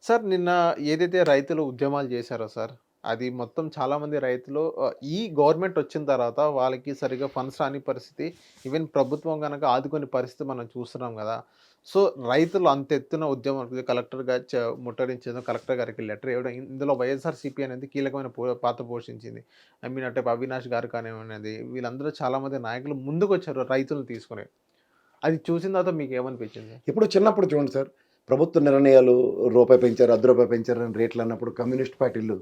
Sir నిన్న ఏదైతే రైతులు ఉద్యమాలు చేశారో సార్, అది మొత్తం చాలామంది రైతులు ఈ గవర్నమెంట్ వచ్చిన తర్వాత వాళ్ళకి సరిగ్గా ఫండ్స్ రాని పరిస్థితి, ఈవెన్ ప్రభుత్వం గనక ఆదుకునే పరిస్థితి మనం చూస్తున్నాం గదా! సో, రైతులు అంత ఎత్తున ఉద్యమం కలెక్టర్‌గా ముట్టడించడం, కలెక్టర్ గారికి లెటర్ ఇవ్వడం, ఇందులో వైఎస్ఆర్‌సీపీ అనేది కీలకమైన పాత్ర పోషించింది. ఐ మీన్ అంటే అవినాష్ గారు కానివ్వండి, వీళ్ళందరూ చాలామంది నాయకులు ముందుకొచ్చారు రైతులను తీసుకొని. అది చూసిన తర్వాత మీకేమనిపించింది? ఇప్పుడు చిన్నప్పుడు చూడండి సార్, ప్రభుత్వ నిర్ణయాలు రూపాయి పెంచారు, రూ. 10 పెంచారు అని రేట్లు అన్నప్పుడు కమ్యూనిస్ట్ పార్టీలు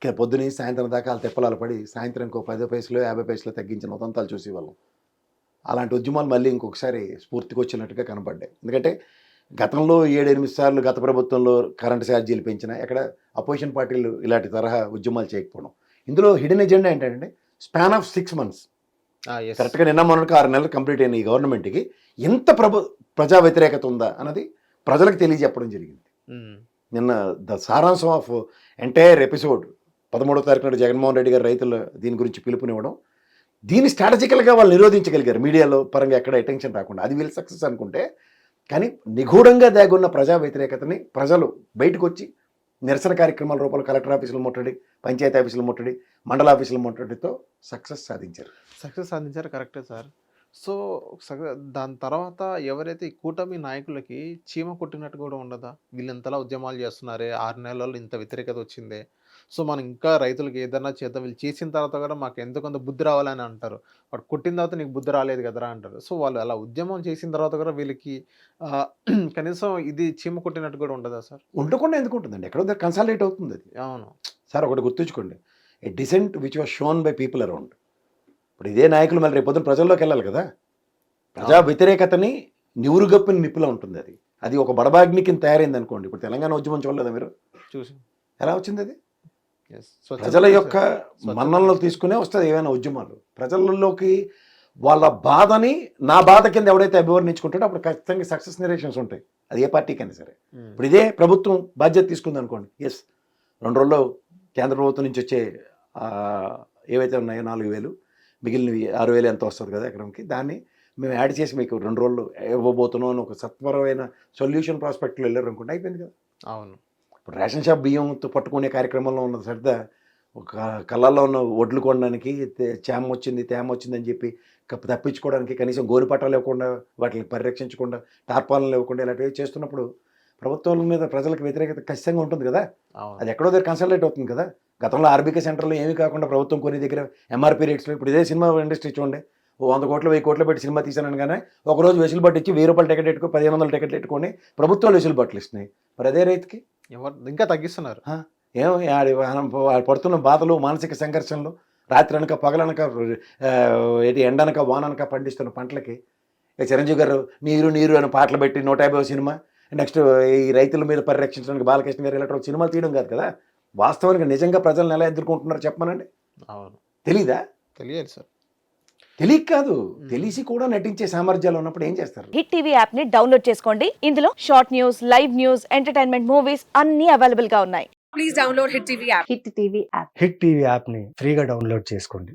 పొద్దున సాయంత్రం దాకా వాళ్ళు తిప్పలాలు పడి సాయంత్రం ఇంకో 10 పైసలు 50 పైసలు తగ్గించిన ఉదంతాలు చూసేవాళ్ళం. అలాంటి ఉద్యమాలు మళ్ళీ ఇంకొకసారి స్ఫూర్తికి వచ్చినట్టుగా కనపడ్డాయి. ఎందుకంటే గతంలో 7-8 సార్లు గత ప్రభుత్వంలో కరెంటు ఛార్జీలు పెంచినా ఎక్కడ అపోజిషన్ పార్టీలు ఇలాంటి తరహా ఉద్యమాలు చేయకపోవడం. ఇందులో హిడెన్ ఎజెండా ఏంటంటే స్పాన్ ఆఫ్ 6 months యెస్. కరెక్ట్గా నిన్న మొన్నటికి 6 నెలలు కంప్లీట్ అయిన ఈ గవర్నమెంట్కి ఎంత ప్రజా వ్యతిరేకత ఉందా అన్నది ప్రజలకు తెలియజెప్పడం జరిగింది. హ్మ్. నిన్న ద సారాంశం ఆఫ్ ఎంటైర్ ఎపిసోడ్ 13వ తారీఖు నాడు జగన్మోహన్ రెడ్డి గారు రైతులు దీని గురించి పిలుపునివ్వడం, దీన్ని స్ట్రాటజికల్గా వాళ్ళు నిరోధించగలిగారు మీడియాలో పరంగా ఎక్కడ అటెన్షన్ రాకుండా. అది వీళ్ళు సక్సెస్ అనుకుంటే, కానీ నిగూఢంగా దాగున్న ప్రజా వ్యతిరేకతని ప్రజలు బయటకు వచ్చి నిరసన కార్యక్రమాల రూపంలో కలెక్టర్ ఆఫీసులు ముట్టడి, పంచాయతీ ఆఫీసులు ముట్టడి, మండల ఆఫీసుల ముట్టడితో సక్సెస్ సాధించారు. సక్సెస్ సాధించారు కరెక్టే సార్. సో, దాని తర్వాత ఎవరైతే ఈ కూటమి నాయకులకి చీమ కుట్టినట్టు కూడా ఉండదా? వీళ్ళు ఇంతలా ఉద్యమాలు చేస్తున్నారే, 6 నెలల్లో ఇంత వ్యతిరేకత వచ్చిందే. సో, మనం ఇంకా రైతులకి ఏదన్నా చేద్దాం. వీళ్ళు చేసిన తర్వాత కూడా మాకు ఎంతో కొంత బుద్ధి రావాలని అంటారు. వాడు కొట్టిన తర్వాత నీకు బుద్ధి రాలేదు కదరా అంటారు. సో, వాళ్ళు అలా ఉద్యమం చేసిన తర్వాత కూడా వీళ్ళకి ఆహ్, కనీసం ఇది చీమ కుట్టినట్టు కూడా ఉండదా సార్? ఉండకుండా ఎందుకు ఉంటుందండి? ఎక్కడో దగ్గర కన్సాలిడేట్ అవుతుంది అది. అవును. సార్ ఒకటి గుర్తుంచుకోండి, a decent which was shown by people around. ఇప్పుడు ఇదే నాయకులు మళ్ళీ రేపు పొద్దున ప్రజల్లోకి వెళ్ళాలి కదా. ప్రజా వ్యతిరేకతని నివురుగప్పిన నిప్పులా ఉంటుంది అది. అది ఒక బడబాగ్ని కింద తయారైంది అనుకోండి. ఇప్పుడు తెలంగాణ ఉద్యమం చూడలేదా మీరు? చూసి ఎలా వచ్చింది అది? యెస్. ప్రజల యొక్క మన్ననలు తీసుకునే వస్తుంది ఏమైనా ఉద్యమాలు. ప్రజలలోకి వాళ్ళ బాధని నా బాధ కింద ఎవడైతే అభివర్ణించుకుంటాడో అప్పుడు ఖచ్చితంగా సక్సెస్ నెరేషన్స్ ఉంటాయి. అది ఏ పార్టీకైనా సరే. ఇప్పుడు ఇదే ప్రభుత్వం బాధ్యత తీసుకుంది అనుకోండి, ఎస్ 2 రోజుల్లో కేంద్ర ప్రభుత్వం నుంచి వచ్చే ఏవైతే ఉన్నాయో 4,000, మిగిలినవి 6,000 ఎంత వస్తుంది కదా ఎకరంకి, దాన్ని మేము యాడ్ చేసి మీకు 2 రోజుల్లో ఇవ్వబోతున్నాం అని ఒక సత్వరమైన సొల్యూషన్ ప్రాస్పెక్ట్లో వెళ్ళారు అనుకోండి, అయిపోయింది కదా. అవును. ఇప్పుడు రేషన్ షాప్ బియ్యంతో పట్టుకునే కార్యక్రమంలో ఉన్న శ్రద్ధ ఒక కళ్ళల్లో ఉన్న ఒడ్లు కొనడానికి తేమ వచ్చిందని చెప్పి తప్పించుకోవడానికి కనీసం గోరుపట్టాలు ఇవ్వకుండా, వాటిని పరిరక్షించకుండా, టార్పాలను ఇవ్వకుండా ఇలాంటివి చేస్తున్నప్పుడు ప్రభుత్వాల మీద ప్రజలకు వ్యతిరేకత ఖచ్చితంగా ఉంటుంది కదా. అది ఎక్కడో దగ్గర కన్సల్టేట్ అవుతుంది కదా. గతంలో ఆర్బీకే సెంటర్లో ఏమీ కాకుండా ప్రభుత్వం కొన్ని దగ్గర ఎంఆర్పీ రేట్స్లో, ఇప్పుడు ఇదే సినిమా ఇండస్ట్రీ చూడండి, 100 కోట్లు 1000 కోట్లు పెట్టి సినిమా తీసాను కానీ ఒకరోజు వెసులుబాటు ఇచ్చి 1000 రూపాయలు టికెట్ పెట్టుకో 1500 టికెట్లు పెట్టుకొని ప్రభుత్వాలు వెసులుబాట్లు ఇస్తున్నాయి. మరి అదే రైతుకి ఇంకా తగ్గిస్తున్నారు. ఏమో పడుతున్న బాధలు, మానసిక సంఘర్షణలు, రాత్రి అనక పగలనక ఎండనక వాననక పండిస్తున్న పంటలకి చిరంజీవి గారు నీరు అని పాటలు పెట్టి 150 సినిమా, నెక్స్ట్ ఈ రైతుల మీద పరిరక్షించడానికి బాలకృష్ణ గారు ఇలాంటి సినిమాలు తీయడం కాదు కదా. వాస్తవానికి నిజంగా ప్రజలను ఎలా ఎదుర్కొంటున్నారో చెప్పమనండి. అవును. తెలీదా? తెలియదు సార్. తెలియక కాదు, తెలిసి కూడా నటించే సామర్థ్యాలు ఉన్నప్పుడు ఏం చేస్తారు? హిట్ టీవీ యాప్ ని డౌన్లోడ్ చేసుకోండి. ఇందులో short news, live news, entertainment movies అన్ని అవైలబుల్ గా ఉన్నాయి. Please download Hit TV app. Hit TV app. Hit TV యాప్ని ఫ్రీగా డౌన్లోడ్ చేసుకోండి.